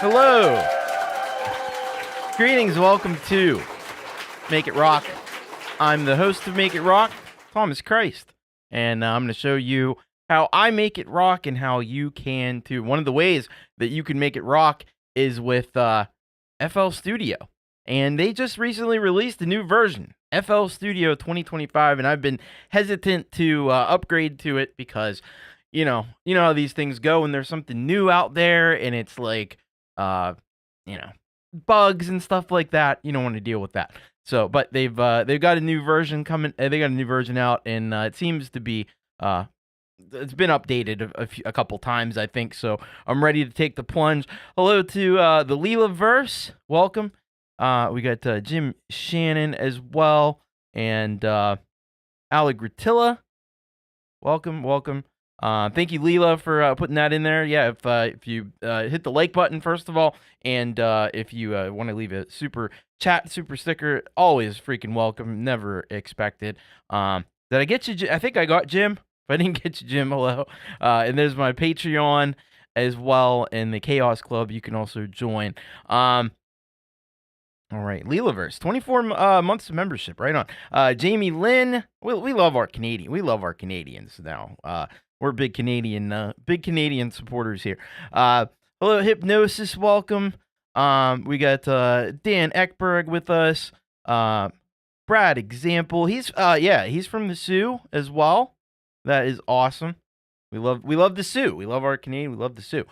Hello. Greetings. Welcome to Make It Rock. I'm the host of Make It Rock, Thomas Christ. And I'm going to show you how I make it rock and how you can too. One of the ways that you can make it rock is with FL Studio. And they just recently released a new version, FL Studio 2025. And I've been hesitant to upgrade to it because, you know how these things go when there's something new out there and it's like, bugs and stuff like that. You don't want to deal with that. So, but they've got a new version coming. They got a new version out, and it seems to be it's been updated a couple times, I think. So I'm ready to take the plunge. Hello to the Leelaverse. Welcome. We got Jim Shannon as well, and Alec Gratilla. Welcome. Thank you, Leela, for putting that in there. Yeah, if you hit the like button, first of all, and if you want to leave a super chat, super sticker, always freaking welcome, never expected. Did I get you? I think I got Jim. If I didn't get you, Jim, hello. And there's my Patreon as well, and the Chaos Club you can also join. All right, Leelaverse, 24 months of membership, right on. Jamie Lynn, we love our Canadians now. We're big Canadian supporters here. Hello, Hypnosis, welcome. We got Dan Ekberg with us. Brad Example, he's from the Sioux as well. That is awesome. We love the Sioux. We love our Canadian. We love the Sioux.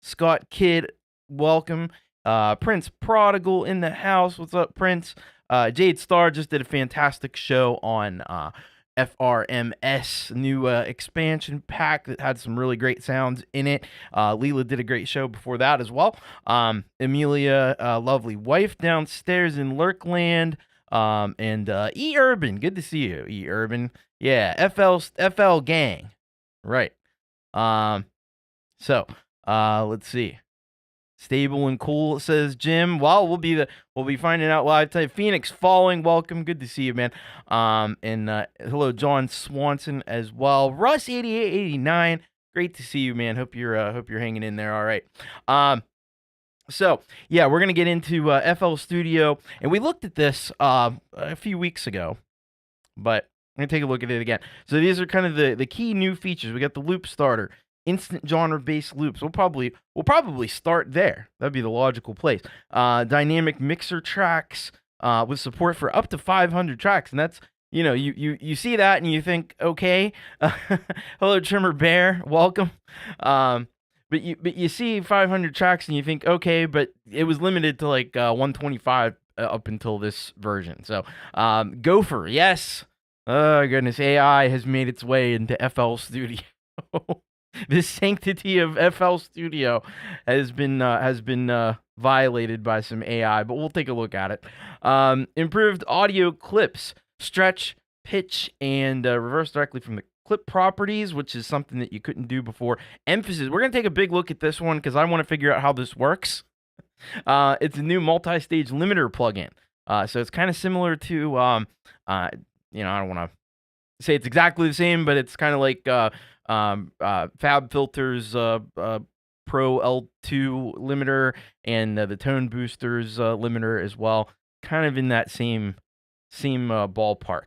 Scott Kidd, welcome. Prince Prodigal in the house. What's up, Prince? Jade Star just did a fantastic show on FRMS, new expansion pack that had some really great sounds in it. Leela did a great show before that as well. Amelia, lovely wife downstairs in Lurkland. And E Urban, good to see you, E Urban. Yeah, FL gang, right? So let's see. Stable and cool, says Jim. Well, we'll be finding out live tonight. Phoenix Falling, welcome. Good to see you, man. And hello, John Swanson as well. Russ 8889, great to see you, man. Hope you're hanging in there. All right. So yeah, we're gonna get into FL Studio, and we looked at this a few weeks ago, but I'm gonna take a look at it again. So these are kind of the key new features. We got the loop starter. Instant genre-based loops. We'll probably start there. That'd be the logical place. Dynamic mixer tracks with support for up to 500 tracks, and that's you see that and you think, okay. Hello, Trimmer Bear, welcome. But you see 500 tracks and you think, okay, but it was limited to like 125 up until this version. So Gopher, yes. Oh goodness, AI has made its way into FL Studio. The sanctity of FL Studio has been violated by some AI, but we'll take a look at it. Improved audio clips, stretch, pitch, and reverse directly from the clip properties, which is something that you couldn't do before. Emphasis. We're going to take a big look at this one because I want to figure out how this works. It's a new multi-stage limiter plugin. So it's kind of similar to, I don't want to say it's exactly the same, but it's kind of like FabFilter's Pro L2 limiter and the Tone Boosters limiter as well, kind of in that same ballpark.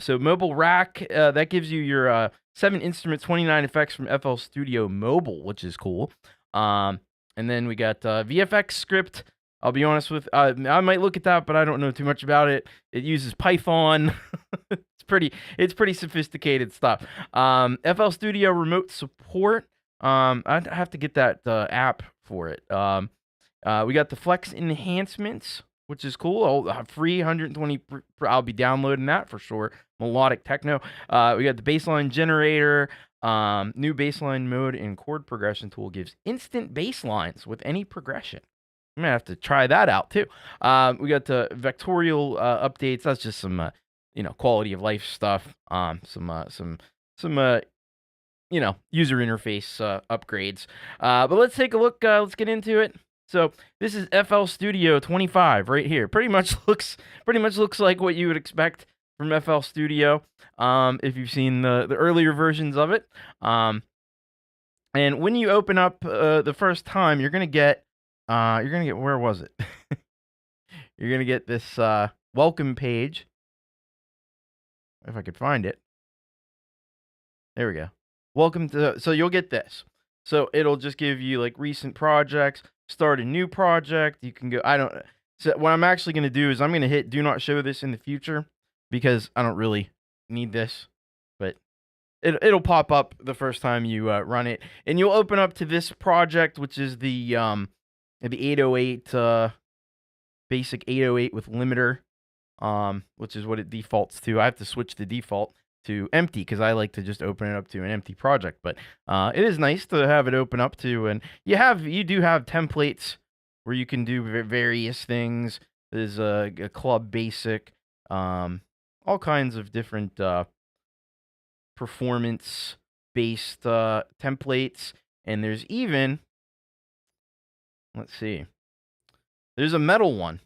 So mobile rack, that gives you your 7 instruments, 29 effects from FL Studio Mobile, which is cool. And then we got VFX script. I'll be honest with, I might look at that, but I don't know too much about it. It uses Python. It's pretty sophisticated stuff. FL Studio remote support. I'd have to get that app for it. We got the Flex enhancements, which is cool. Free 120. I'll be downloading that for sure. Melodic techno. We got the bassline generator. New bassline mode and chord progression tool gives instant bass lines with any progression. I'm gonna have to try that out too. We got the vectorial updates. That's just some quality of life stuff. Some user interface upgrades. But let's take a look. Let's get into it. So this is FL Studio 25 right here. Pretty much looks like what you would expect from FL Studio. If you've seen the earlier versions of it. And when you open up the first time, you're gonna get where was it? You're gonna get this welcome page. If I could find it. There we go. Welcome to, so you'll get this. So it'll just give you like recent projects, start a new project. You can go, so what I'm actually going to do is I'm going to hit do not show this in the future because I don't really need this, but it'll pop up the first time you run it, and you'll open up to this project, which is the 808, basic 808 with limiter, which is what it defaults to. I have to switch the default to empty because I like to just open it up to an empty project, but it is nice to have it open up to, and you do have templates where you can do various things. There's a club basic, all kinds of different performance based templates, and there's even, let's see, there's a metal one.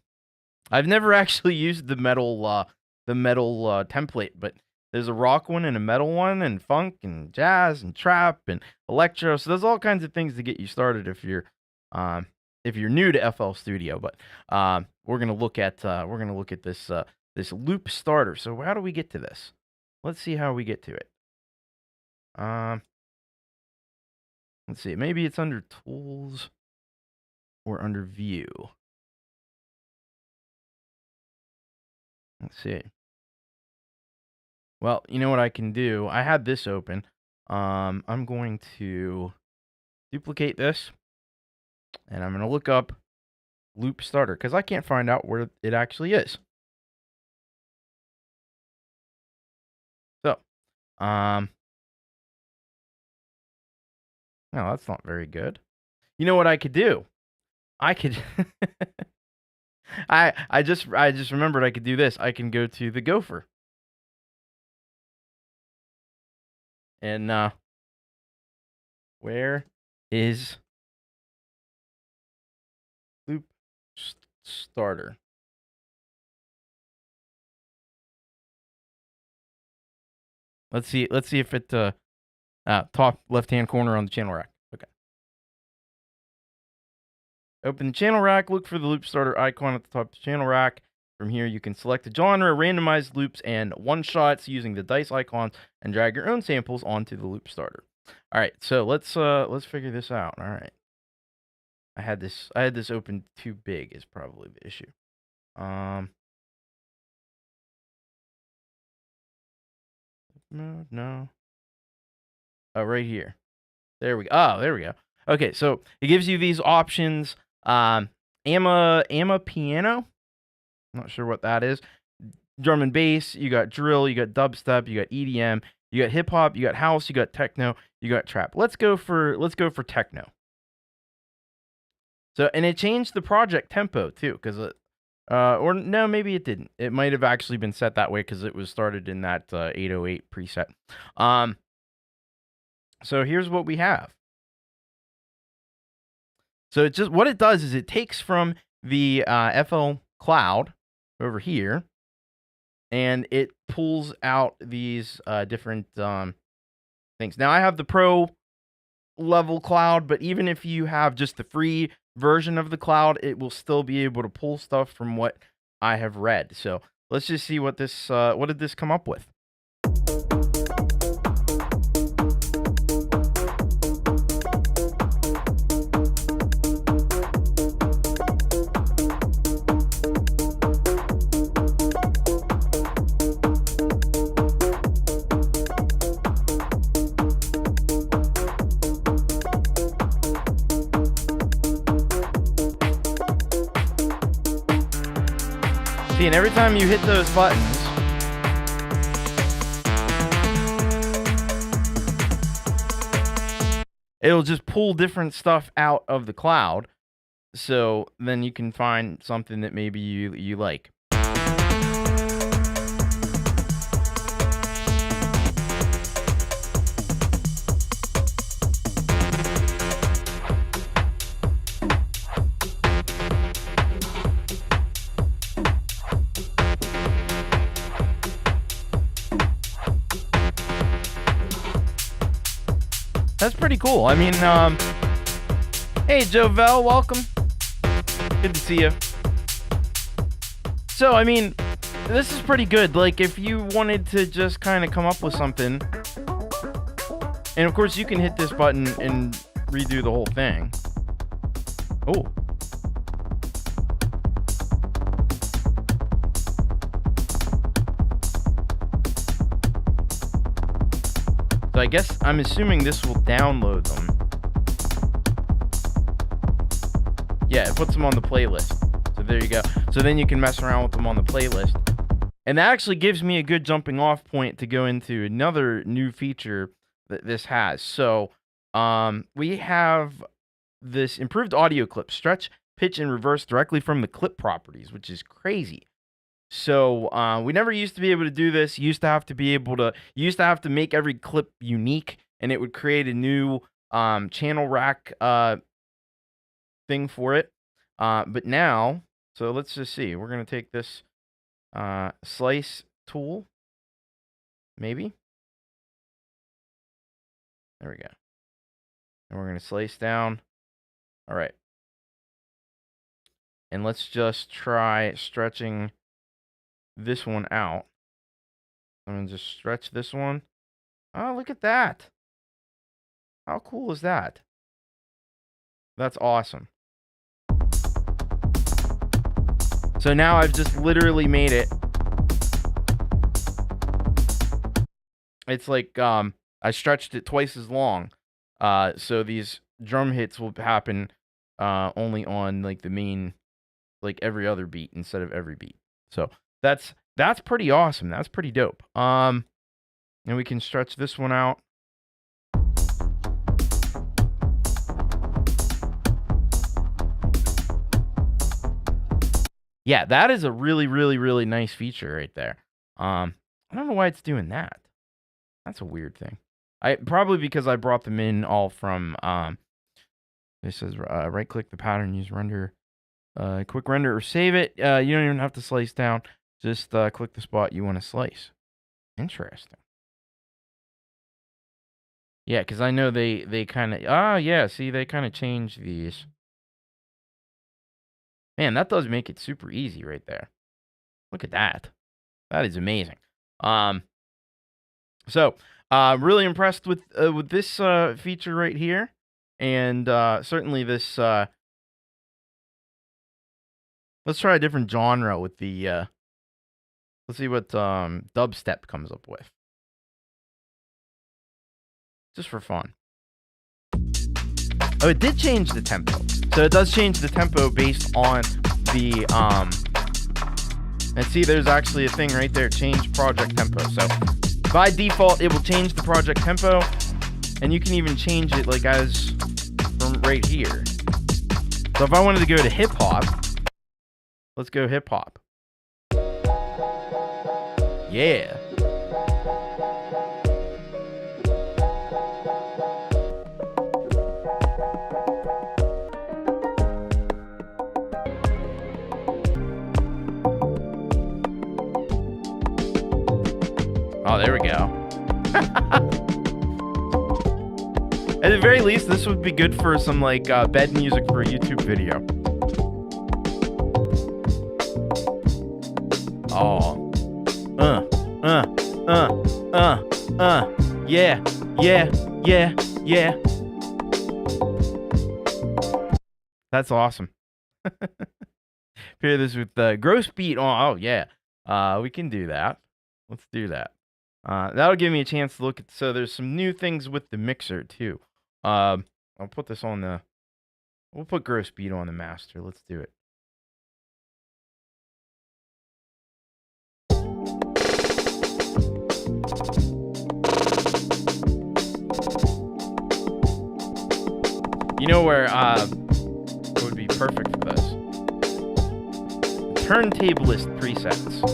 I've never actually used the metal template, but there's a rock one and a metal one, and funk and jazz and trap and electro. So there's all kinds of things to get you started if you're new to FL Studio. But we're gonna look at this this loop starter. So how do we get to this? Let's see how we get to it. Let's see. Maybe it's under Tools or under View. Let's see. Well, you know what I can do? I had this open. I'm going to duplicate this, and I'm going to look up loop starter because I can't find out where it actually is. So, no, that's not very good. You know what I could do? I could I just remembered I could do this. I can go to the Gopher. And where is loop starter? Let's see if it top left-hand corner on the channel rack. Okay. Open the channel rack, look for the loop starter icon at the top of the channel rack. From here, you can select a genre, randomize loops, and one-shots using the dice icons, and drag your own samples onto the loop starter. All right, so let's figure this out. All right, I had this open too big is probably the issue. No. Oh, right here. There we go. Oh, there we go. Okay, so it gives you these options. AMA piano. I'm not sure what that is. Drum and bass, you got drill, you got dubstep, you got EDM, you got hip hop, you got house, you got techno, you got trap. Let's go for techno. So, and it changed the project tempo too, because or no, maybe it didn't. It might have actually been set that way because it was started in that 808 preset. So here's what we have. So it just, what it does is it takes from the FL Cloud over here, and it pulls out these different things. Now I have the pro level cloud, but even if you have just the free version of the cloud, it will still be able to pull stuff from what I have read. So let's just see what this what did this come up with. See, and every time you hit those buttons, it'll just pull different stuff out of the cloud. So then you can find something that maybe you like. That's pretty cool. I mean, hey, Jovel, welcome. Good to see you. So, I mean, this is pretty good. Like, if you wanted to just kind of come up with something, and of course, you can hit this button and redo the whole thing. Oh. So I guess I'm assuming this will download them. Yeah, it puts them on the playlist. So there you go. So then you can mess around with them on the playlist. And that actually gives me a good jumping off point to go into another new feature that this has. So we have this improved audio clip, stretch, pitch, and reverse directly from the clip properties, which is crazy. So we never used to be able to do this. You used to have to make every clip unique, and it would create a new channel rack thing for it. But now, so let's just see. We're gonna take this slice tool, maybe. There we go. And we're gonna slice down. All right. And let's just try stretching this one out. I'm going to just stretch this one. Oh, look at that. How cool is that? That's awesome. So now I've just literally made it. It's like I stretched it twice as long. So these drum hits will happen only on like the main, like every other beat instead of every beat. So that's pretty awesome. That's pretty dope. And we can stretch this one out. Yeah, that is a really, really, really nice feature right there. I don't know why it's doing that. That's a weird thing. Probably because I brought them in all from this says right click the pattern, use render, quick render or save it. You don't even have to slice down. Just click the spot you want to slice. Interesting. Yeah, because I know they kind of see, they kind of change these. Man, that does make it super easy right there. Look at that. That is amazing. So really impressed with this feature right here, and certainly this. Let's try a different genre with the. Let's see what dubstep comes up with. Just for fun. Oh, it did change the tempo. So it does change the tempo based on the and see, there's actually a thing right there, change project tempo. So by default, it will change the project tempo, and you can even change it like as from right here. So if I wanted to go to hip hop, let's go hip hop. Yeah. Oh, there we go. At the very least, this would be good for some like bed music for a YouTube video. Oh. Yeah. That's awesome. Pair this with gross beat. Oh yeah. We can do that. Let's do that. That'll give me a chance to look at. So there's some new things with the mixer too. I'll put this on the. We'll put gross beat on the master. Let's do it. You know where it would be perfect for this? Turntablist presets.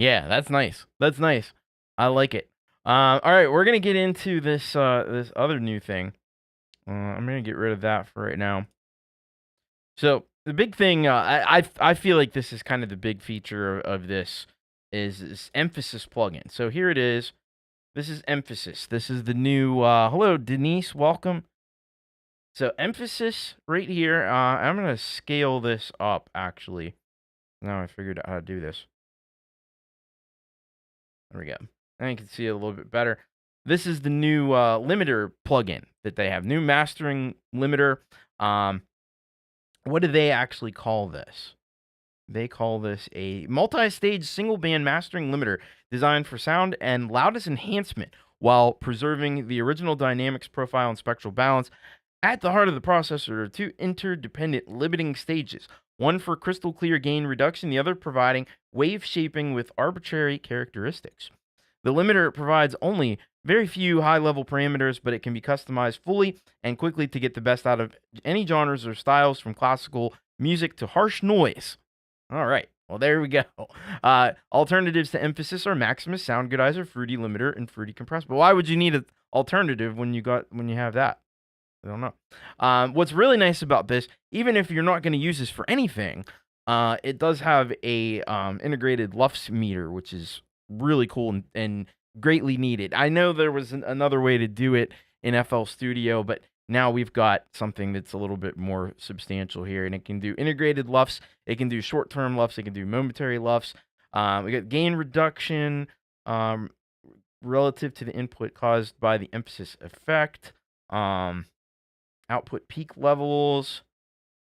Yeah, that's nice. That's nice. I like it. All right, we're gonna get into this this other new thing. I'm gonna get rid of that for right now. So the big thing, I feel like this is kind of the big feature of this is emphasis plugin. So here it is. This is emphasis. This is the new. Hello, Denise. Welcome. So emphasis right here. I'm gonna scale this up actually. Now I figured out how to do this. There we go. Now you can see it a little bit better. This is the new limiter plugin that they have. New mastering limiter. What do they actually call this? They call this a multi-stage single-band mastering limiter designed for sound and loudness enhancement while preserving the original dynamics profile and spectral balance. At the heart of the processor are two interdependent limiting stages, one for crystal clear gain reduction, the other providing wave shaping with arbitrary characteristics. The limiter provides only very few high-level parameters, but it can be customized fully and quickly to get the best out of any genres or styles, from classical music to harsh noise. All right, well, there we go. Alternatives to emphasis are Maximus, Sound Goodizer, Fruity Limiter, and Fruity Compressor. But why would you need an alternative when you have that? I don't know. What's really nice about this, even if you're not going to use this for anything, it does have a integrated LUFS meter, which is really cool and greatly needed. I know there was another way to do it in FL Studio, but now we've got something that's a little bit more substantial here, and it can do integrated LUFS, it can do short-term LUFS, it can do momentary LUFS. We got gain reduction relative to the input caused by the emphasis effect. Output peak levels.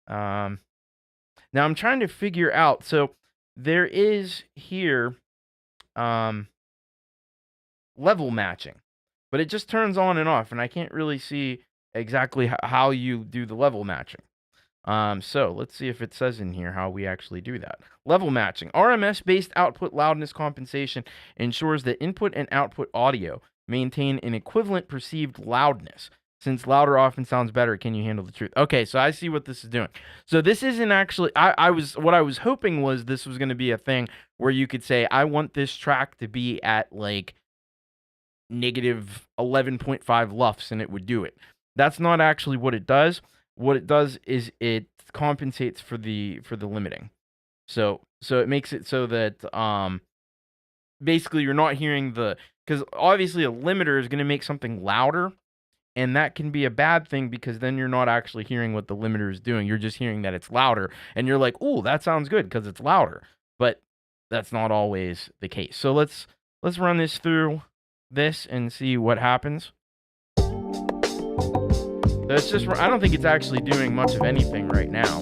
Now I'm trying to figure out. So there is here level matching, but it just turns on and off, and I can't really see exactly how you do the level matching. So let's see if it says in here how we actually do that. Level matching. RMS-based output loudness compensation ensures that input and output audio maintain an equivalent perceived loudness. Since louder often sounds better, can you handle the truth? Okay, so I see what this is doing. So this isn't actually, what I was hoping was this was going to be a thing where you could say, I want this track to be at like negative 11.5 LUFS, and it would do it. That's not actually what it does. What it does is it compensates for the limiting. So it makes it so that basically you're not hearing because obviously a limiter is going to make something louder. And that can be a bad thing because then you're not actually hearing what the limiter is doing. You're just hearing that it's louder. And you're like, ooh, that sounds good because it's louder. But that's not always the case. So let's run this through this and see what happens. So it's just, I don't think it's actually doing much of anything right now.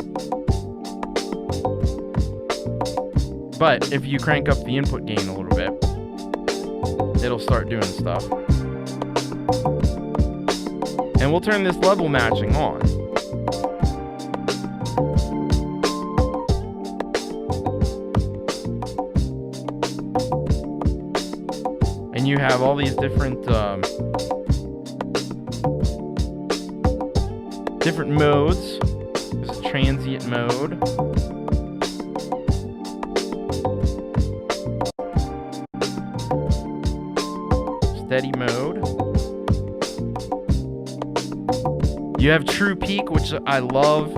But if you crank up the input gain a little bit, it'll start doing stuff. And we'll turn this level matching on. And you have all these different different modes. There's a transient mode. Steady mode. You have true peak, which I love.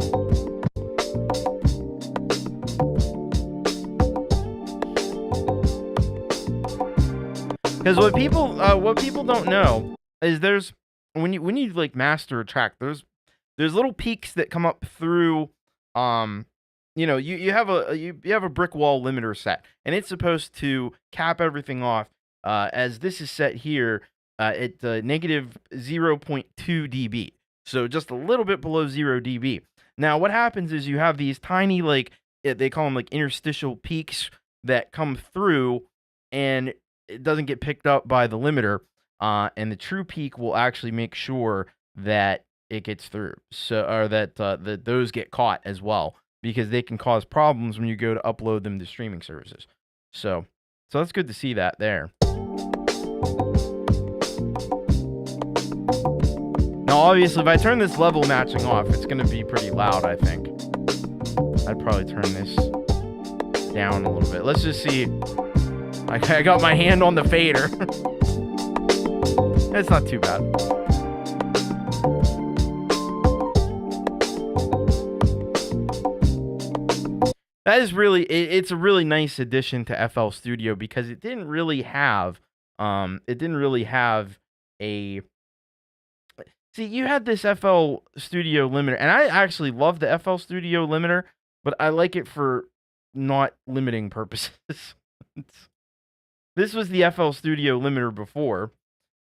Because what people don't know is there's when you like master a track, there's little peaks that come up through. You have a brick wall limiter set, and it's supposed to cap everything off. As this is set here at negative 0.2 dB. So just a little bit below 0 dB. Now, what happens is you have these tiny, they call them like interstitial peaks that come through, and it doesn't get picked up by the limiter. And the true peak will actually make sure that it gets through. So, or that those get caught as well, because they can cause problems when you go to upload them to streaming services. So that's good to see that there. Now, obviously, if I turn this level matching off, it's going to be pretty loud, I think. I'd probably turn this down a little bit. Let's just see I got my hand on the fader. It's not too bad. That is really, it's a really nice addition to FL Studio because it didn't really have a. See, you had this FL Studio limiter, and I actually love the FL Studio limiter, but I like it for not limiting purposes. This was the FL Studio limiter before,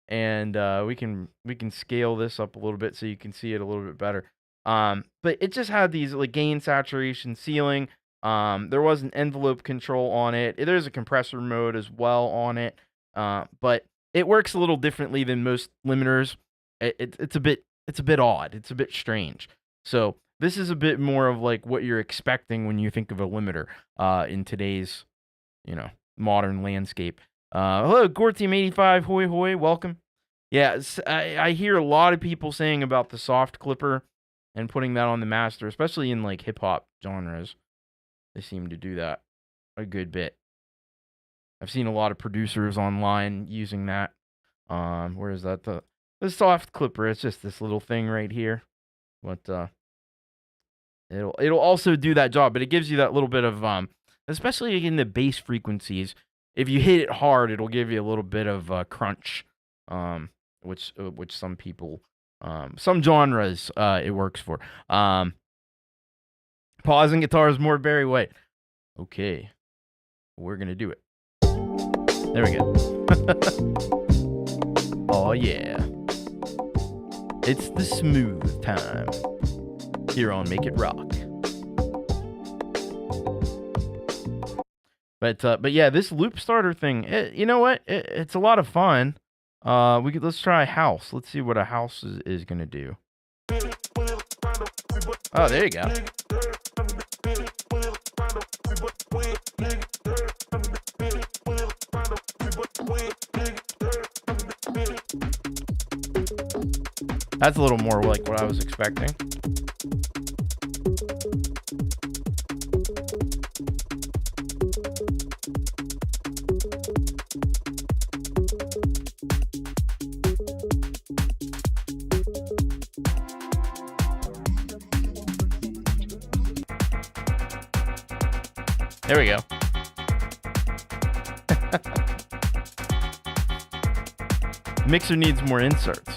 and we can scale this up a little bit so you can see it a little bit better. But it just had these like gain, saturation, ceiling. There was an envelope control on it. There's a compressor mode as well on it. But it works a little differently than most limiters. It's a bit odd. It's a bit strange. So this is a bit more of like what you're expecting when you think of a limiter in today's, modern landscape. Hello, Gore Team 85, hoy hoy, welcome. Yeah, I hear a lot of people saying about the soft clipper and putting that on the master, especially in like hip hop genres. They seem to do that a good bit. I've seen a lot of producers online using that. Where is that? The soft clipper. It's just this little thing right here. But it'll also do that job, but it gives you that little bit of especially in the bass frequencies. If you hit it hard, it'll give you a little bit of crunch. Which some people, some genres, it works for. Pausing guitars more Barry White. Okay, we're gonna do it. There we go. Oh yeah, it's the smooth time here on Make It Rock. But yeah, this loop starter thing, you know what? It's a lot of fun. Let's try a house. Let's see what a house is gonna do. Oh, there you go. That's a little more like what I was expecting. There we go. Mixer needs more inserts.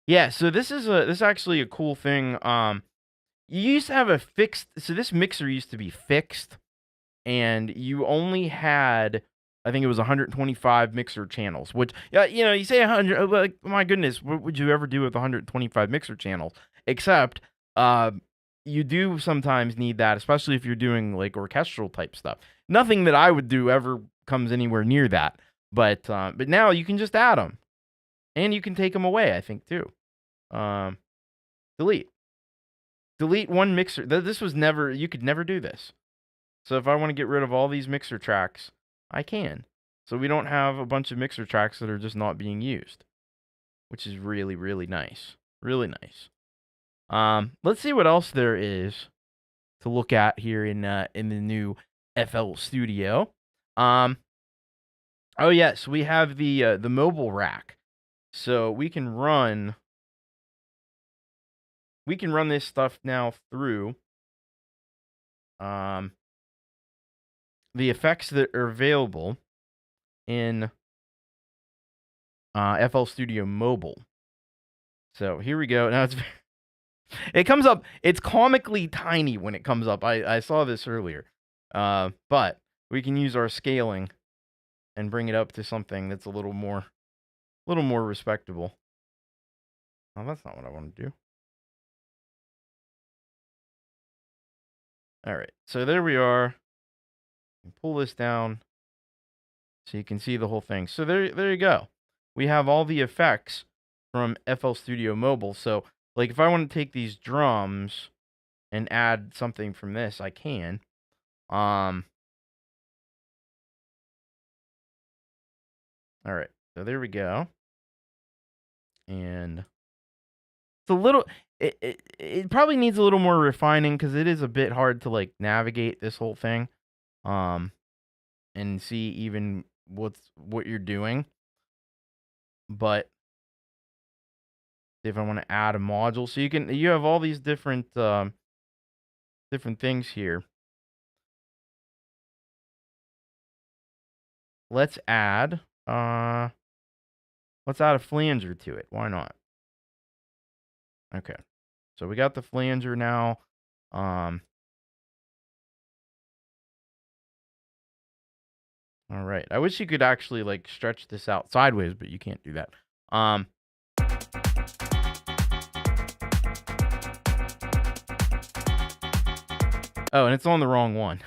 Yeah, so this is actually a cool thing. You used to have a fixed, so this mixer used to be fixed, and you only had, I think it was 125 mixer channels. Which, you say 100, like, my goodness, what would you ever do with 125 mixer channels? Except, you do sometimes need that, especially if you're doing like orchestral type stuff. Nothing that I would do ever comes anywhere near that. But now you can just add them, and you can take them away. I think too. Delete one mixer. This was never. You could never do this. So if I want to get rid of all these mixer tracks, I can. So we don't have a bunch of mixer tracks that are just not being used, which is really, really nice. Really nice. Let's see what else there is to look at here in the new FL Studio. Oh yes, we have the mobile rack, so we can run this stuff now through the effects that are available in FL Studio Mobile. So here we go. Now it comes up. It's comically tiny when it comes up. I saw this earlier. But we can use our scaling and bring it up to something that's a little more respectable. Oh, that's not what I want to do. All right. So there we are. Pull this down so you can see the whole thing. So there you go. We have all the effects from FL Studio Mobile. So like if I want to take these drums and add something from this, I can. All right. So there we go. And it's a little. It probably needs a little more refining because it is a bit hard to like navigate this whole thing, um, and see even what you're doing. But if I want to add a module, so you have all these different different things here. Let's add a flanger to it. Why not? Okay. So we got the flanger now. All right. I wish you could actually like stretch this out sideways, but you can't do that. Oh, and it's on the wrong one.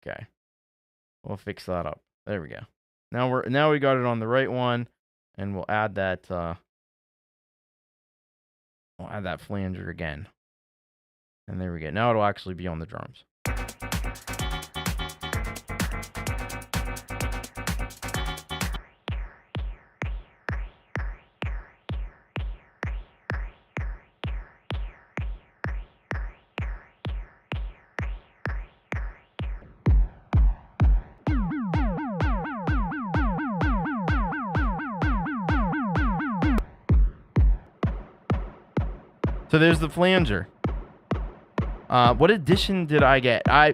Okay. We'll fix that up. There we go. Now we got it on the right one, and we'll add that flanger again. And there we go. Now it'll actually be on the drums. So there's the flanger. What edition did I get? I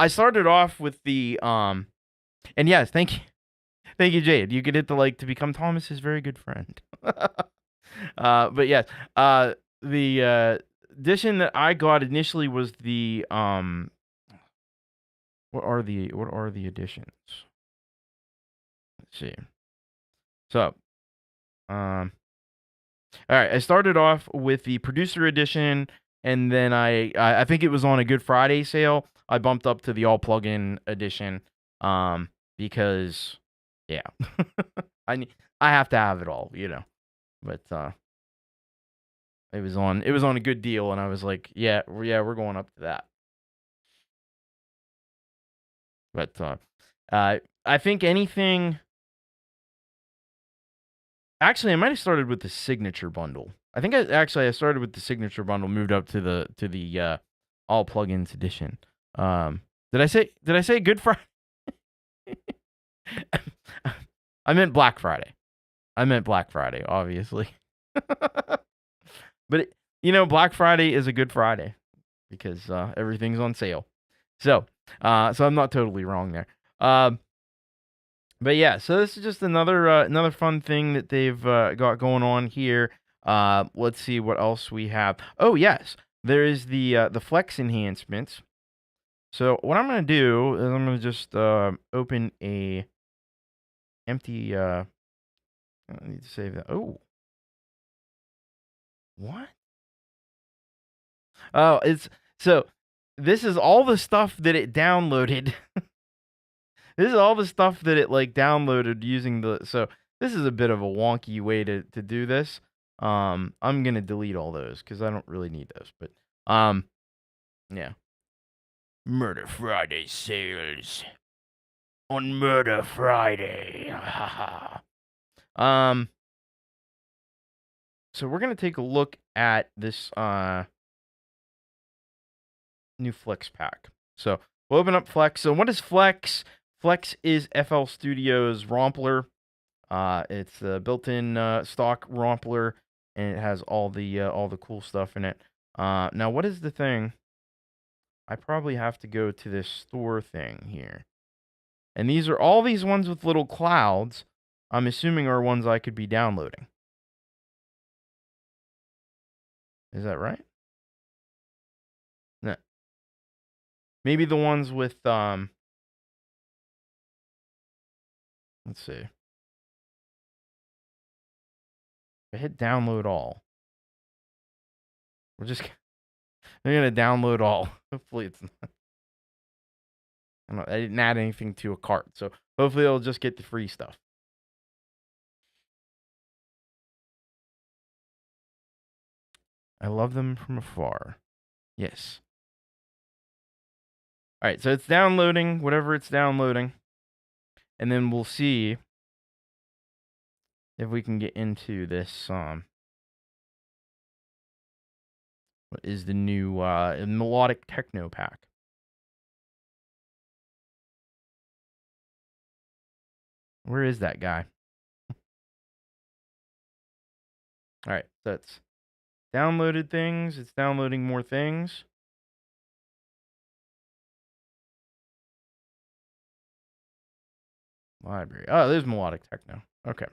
started off with the and yes, thank you, Jade. You could hit the like to become Thomas's very good friend. But yes, the edition that I got initially was the what are the editions? Let's see. So, all right, I started off with the producer edition, and then I think it was on a Good Friday sale. I bumped up to the all plugin edition, because yeah, I have to have it all, you know. But it was on a good deal, and I was like, yeah, we're going up to that. But I think anything. Actually, I might have started with the signature bundle. I think I started with the signature bundle, moved up to the all plugins edition. Did I say Good Friday? I meant Black Friday. Obviously. But Black Friday is a Good Friday because everything's on sale. So I'm not totally wrong there. But yeah, so this is just another fun thing that they've got going on here. Let's see what else we have. Oh yes, there is the flex enhancements. So what I'm gonna do is I'm gonna just open a empty. I need to save that. Oh, what? Oh, this is all the stuff that it downloaded. This is all the stuff that it like downloaded using so this is a bit of a wonky way to do this. I'm gonna delete all those because I don't really need those. But yeah. Murder Friday sales on Murder Friday. So we're gonna take a look at this new Flex pack. So we'll open up Flex. So what is Flex? Flex is FL Studio's Rompler. It's a built-in stock Rompler, and it has all the cool stuff in it. Now, what is the thing? I probably have to go to this store thing here, and these are all these ones with little clouds. I'm assuming are ones I could be downloading. Is that right? No. Maybe the ones with Let's see. I hit download all. They're gonna download all. Hopefully it's not. I didn't add anything to a cart, so hopefully it'll just get the free stuff. I love them from afar. Yes. All right, so it's downloading whatever it's downloading, and then we'll see if we can get into this. What is the new melodic techno pack? Where is that guy? All right, so it's downloaded things. It's downloading more things. Library. Oh, there's melodic techno. Okay.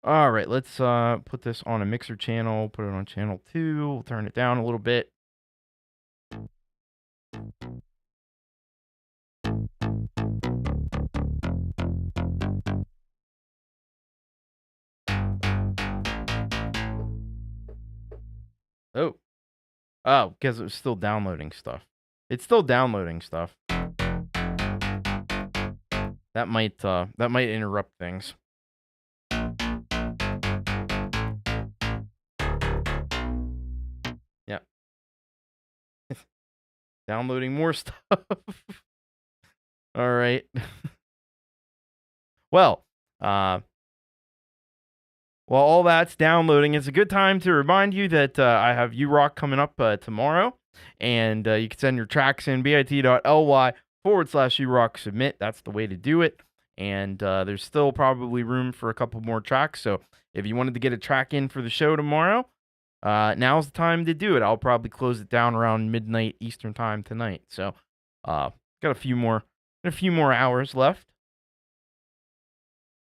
All right, let's put this on a mixer channel. Put it on channel 2. We'll turn it down a little bit. Oh, because it was still downloading stuff. It's still downloading stuff. That might interrupt things. Yeah. Downloading more stuff. All right. Well, while all that's downloading, it's a good time to remind you that I have URock coming up tomorrow. And you can send your tracks in bit.ly/URock submit. That's the way to do it. And there's still probably room for a couple more tracks. So if you wanted to get a track in for the show tomorrow, now's the time to do it. I'll probably close it down around midnight Eastern time tonight. So got a few more hours left.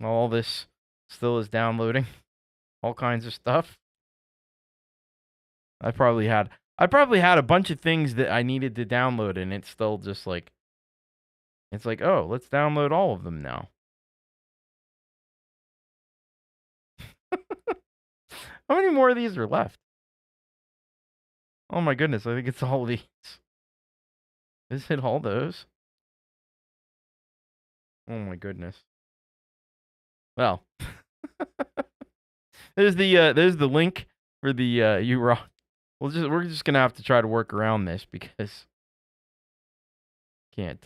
All this still is downloading. All kinds of stuff. I probably had a bunch of things that I needed to download, and it's still just like, it's like, oh, let's download all of them now. How many more of these are left? Oh my goodness, I think it's all these. Is it all those? Oh my goodness. Well, there's the link for the URock. We're just gonna have to try to work around this because can't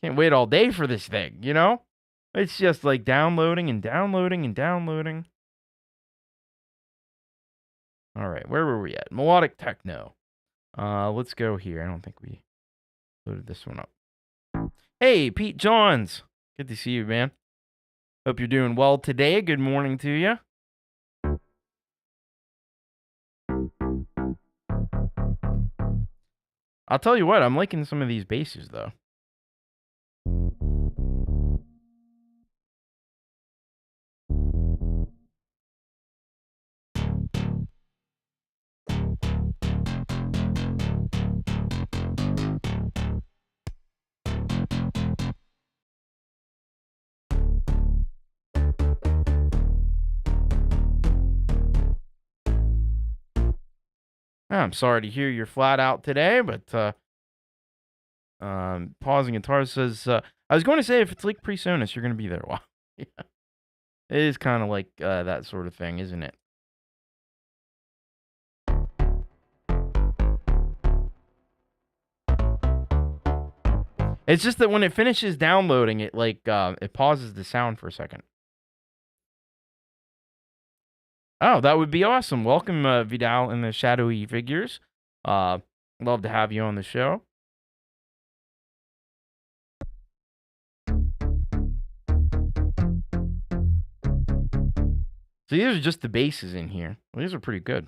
wait all day for this thing, you know? It's just like downloading and downloading and downloading. All right, where were we at? Melodic techno. Let's go here. I don't think we loaded this one up. Hey, Pete Johns. Good to see you, man. Hope you're doing well today. Good morning to you. I'll tell you what, I'm liking some of these basses, though. I'm sorry to hear you're flat out today, but Pausing Guitar says, I was going to say if it's like PreSonus, you're going to be there a while. Yeah. It is kind of like that sort of thing, isn't it? It's just that when it finishes downloading, it like it pauses the sound for a second. Oh, that would be awesome. Welcome, Vidal and the Shadowy Figures. Love to have you on the show. So these are just the basses in here. Well, these are pretty good.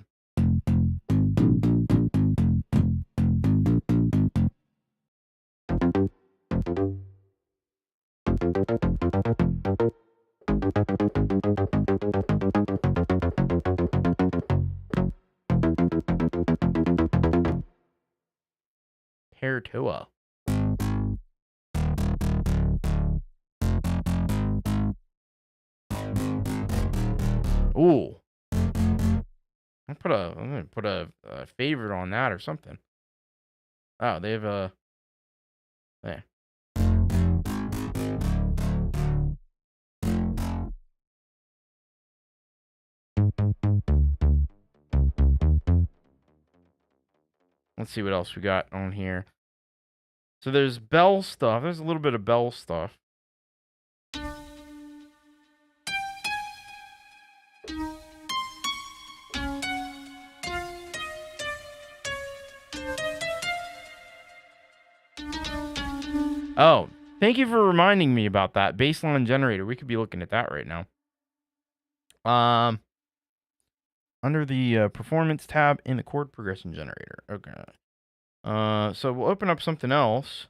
Hertoa. Ooh. I'm gonna put a favorite on that or something. Oh, they have a there. Let's see what else we got on here. So there's bell stuff. There's a little bit of bell stuff. Oh, thank you for reminding me about that baseline generator. We could be looking at that right now. Under the performance tab in the chord progression generator. Okay. So we'll open up something else.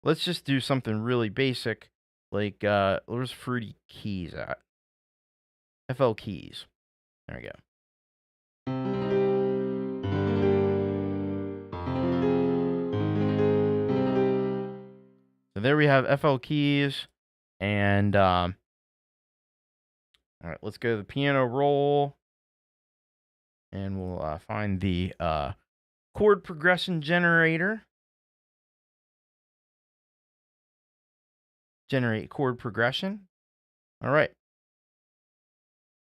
Let's just do something really basic, like where's Fruity Keys at? FL Keys. There we go. So there we have FL Keys, and all right, let's go to the piano roll, and we'll find the chord progression generator. Generate chord progression. All right.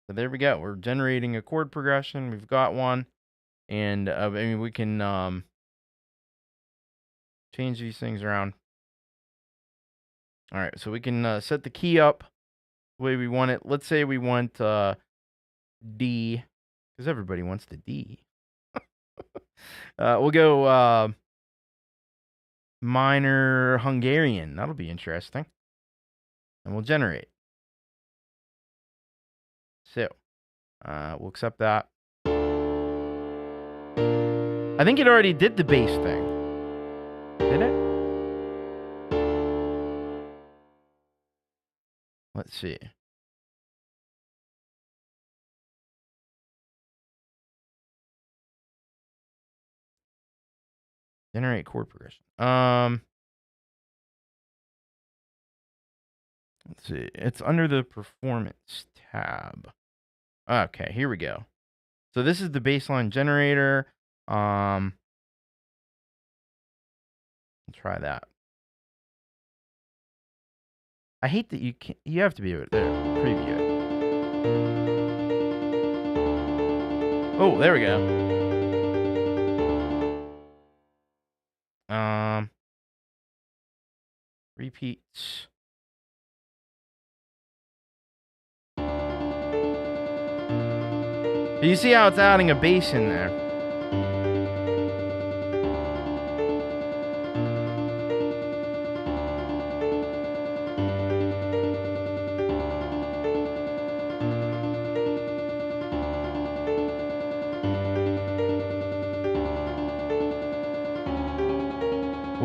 So there we go. We're generating a chord progression. We've got one, and I mean we can change these things around. All right, so we can set the key up the way we want it. Let's say we want D, because everybody wants the D. We'll go minor Hungarian. That'll be interesting. And we'll generate. So we'll accept that. I think it already did the bass thing. Did it? Let's see. Generate chord progression. Let's see. It's under the performance tab. Okay, here we go. So this is the baseline generator. I'll try that. I hate that you can't. You have to be able to preview it. Oh, there we go. Repeats. You see how it's adding a bass in there?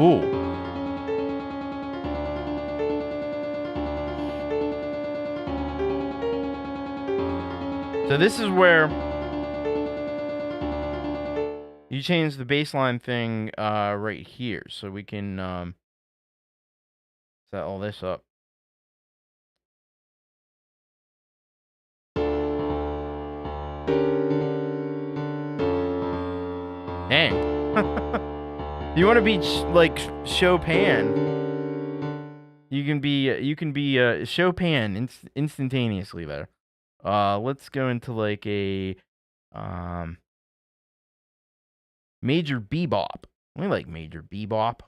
Ooh. So this is where you change the baseline thing right here. So we can set all this up. Dang. You want to be like Chopin. You can be Chopin instantaneously there. Let's go into like a major bebop. We like major bebop.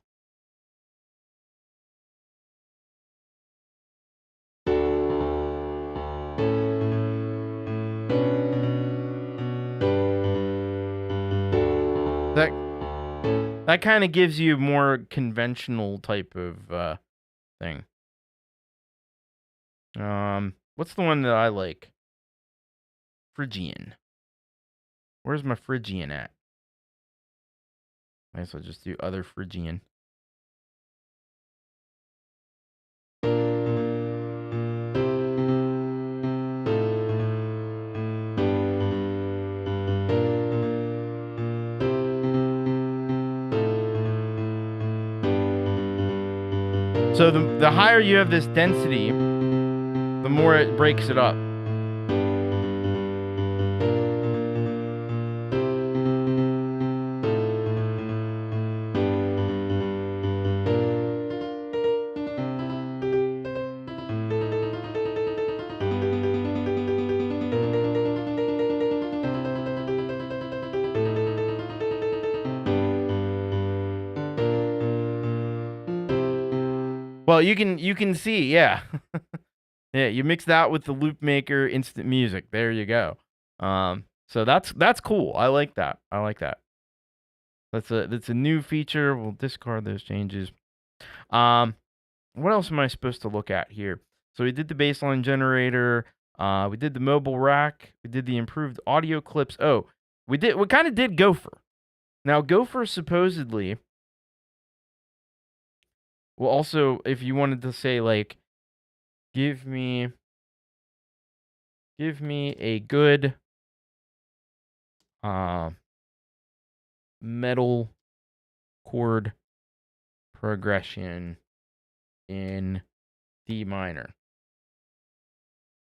That kind of gives you more conventional type of thing. What's the one that I like? Phrygian. Where's my Phrygian at? I guess I'll just do other Phrygian. So the higher you have this density, the more it breaks it up. Well, you can see, yeah. Yeah, you mix that with the Loop Maker instant music. There you go. So that's cool. I like that. I like that. That's a new feature. We'll discard those changes. Um, what else am I supposed to look at here? So we did the baseline generator. We did the mobile rack. We did the improved audio clips. Oh, we kind of did Gopher. Now Gopher supposedly will also, if you wanted to say like, give me a good metal chord progression in D minor.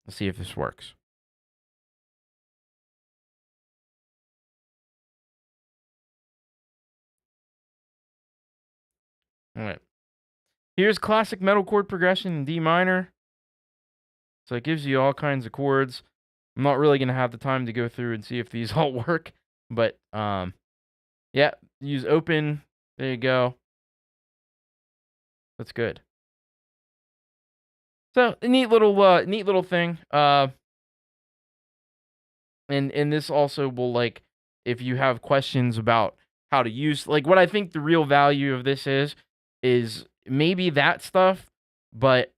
Let's see if this works. All right. Here's classic metal chord progression in D minor. So it gives you all kinds of chords. I'm not really going to have the time to go through and see if these all work, but yeah, use open. There you go. That's good. So a neat little thing. And this also will, like, if you have questions about how to use, like, what I think the real value of this is maybe that stuff, but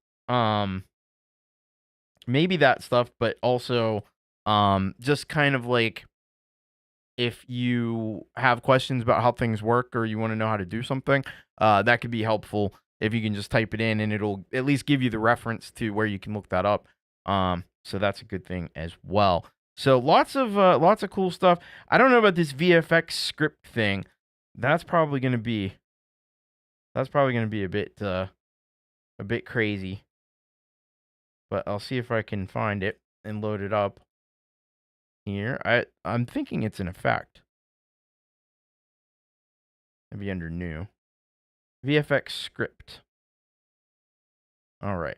also just kind of like, if you have questions about how things work or you want to know how to do something, that could be helpful if you can just type it in and it'll at least give you the reference to where you can look that up. So that's a good thing as well. So lots of cool stuff. I don't know about this VFX script thing. That's probably gonna be a bit crazy. But I'll see if I can find it and load it up here. I'm thinking it's an effect. Maybe under new. VFX script. All right.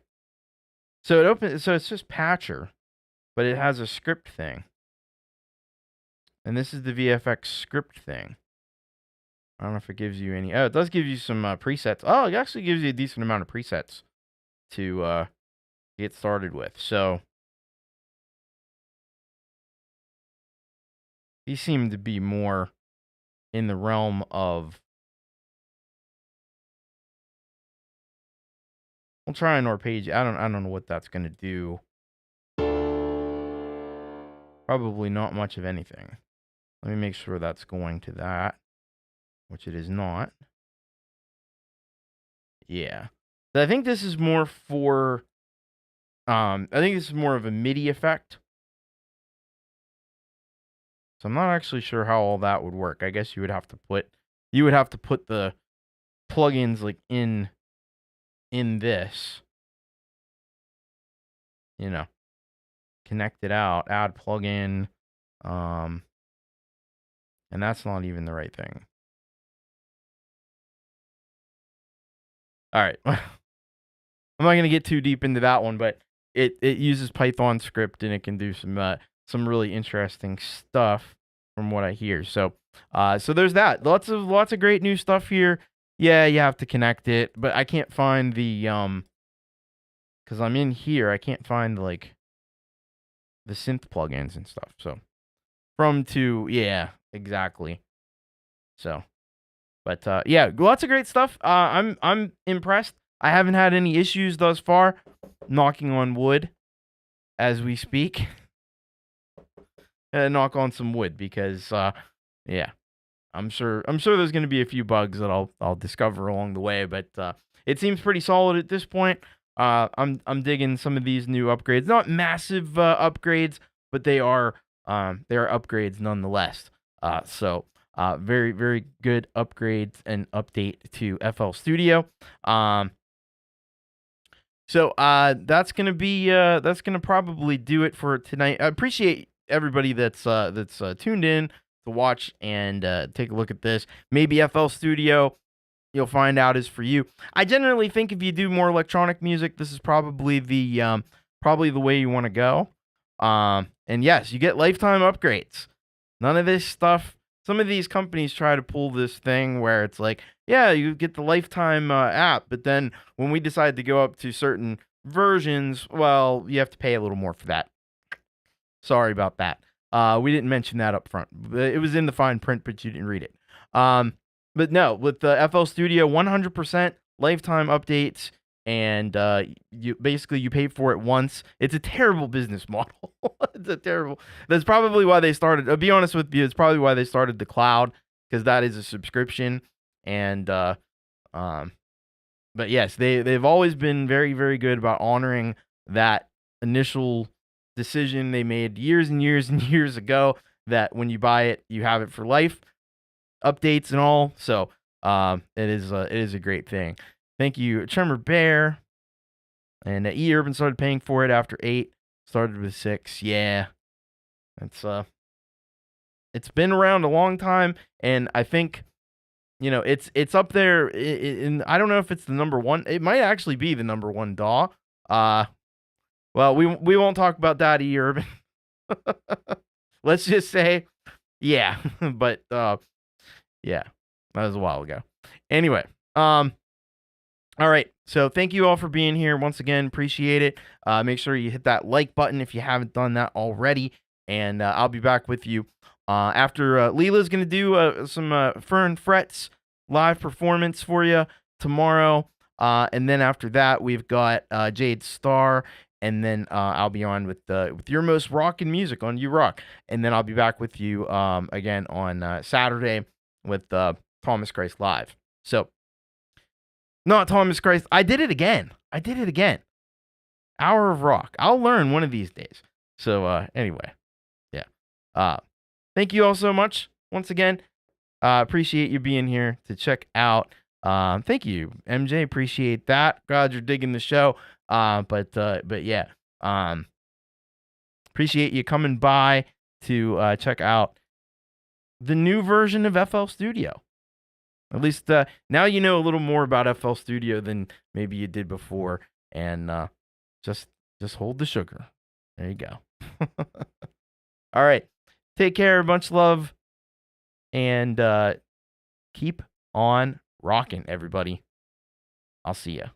So it's just Patcher, but it has a script thing. And this is the VFX script thing. I don't know if it gives you any. Oh, it does give you some presets. Oh, it actually gives you a decent amount of presets to get started with. So these seem to be more in the realm of. We'll try an arpeggio. I don't know what that's gonna do. Probably not much of anything. Let me make sure that's going to that, which it is not. Yeah. So I think this is more for. I think this is more of a MIDI effect. So I'm not actually sure how all that would work. I guess you would have to put the plugins like in this. You know, connect it out, add plugin, and that's not even the right thing. All right. I'm not going to get too deep into that one, but it uses Python script and it can do some really interesting stuff from what I hear. So so there's that. Lots of great new stuff here. Yeah, you have to connect it, but I can't find the cuz I'm in here, I can't find like the synth plugins and stuff. So from to, yeah, exactly. So but yeah, lots of great stuff. I'm impressed. I haven't had any issues thus far. Knocking on wood as we speak. Knock on some wood because yeah, I'm sure there's going to be a few bugs that I'll discover along the way, but it seems pretty solid at this point. I'm digging some of these new upgrades. Not massive upgrades, but they are upgrades nonetheless. So very, very good upgrades and update to FL Studio. So that's gonna probably do it for tonight. I appreciate everybody that's tuned in to watch and take a look at this. Maybe FL Studio, you'll find out, is for you. I generally think if you do more electronic music, this is probably the way you want to go. And yes, you get lifetime upgrades. None of this stuff. Some of these companies try to pull this thing where it's like, yeah, you get the lifetime app, but then when we decide to go up to certain versions, well, you have to pay a little more for that. Sorry about that. We didn't mention that up front. It was in the fine print, but you didn't read it. But no, with the FL Studio, 100% lifetime updates, and you pay for it once. It's a terrible business model. It's a terrible. That's probably why they started. I'll be honest with you, it's probably why they started the cloud, because that is a subscription. And but yes, they've always been very, very good about honoring that initial decision they made years and years and years ago, that when you buy it, you have it for life, updates and all. So it is a great thing. Thank you, Tremor Bear. And E Urban started paying for it after 8, started with 6. Yeah, it's been around a long time, and I think, you know, it's up there. In I don't know if it's the number one. It might actually be the number one DAW. Well, we won't talk about that, E Urban. Let's just say, yeah, but yeah, that was a while ago. Anyway, all right. So thank you all for being here once again. Appreciate it. Make sure you hit that like button if you haven't done that already, and I'll be back with you after Leela's gonna do some Fern Frets live performance for you tomorrow, and then after that we've got Jade Star. And then I'll be on with your most rockin' music on You Rock. And then I'll be back with you again on Saturday with Thomas Christ Live. So, not Thomas Christ. I did it again. Hour of Rock. I'll learn one of these days. So, anyway. Yeah. Thank you all so much. Once again, appreciate you being here to check out. Thank you, MJ. Appreciate that. Glad you're digging the show. But yeah, appreciate you coming by to check out the new version of FL Studio. At least now you know a little more about FL Studio than maybe you did before, and just hold the sugar. There you go. All right, take care. Much love, and keep on rocking, everybody. I'll see ya.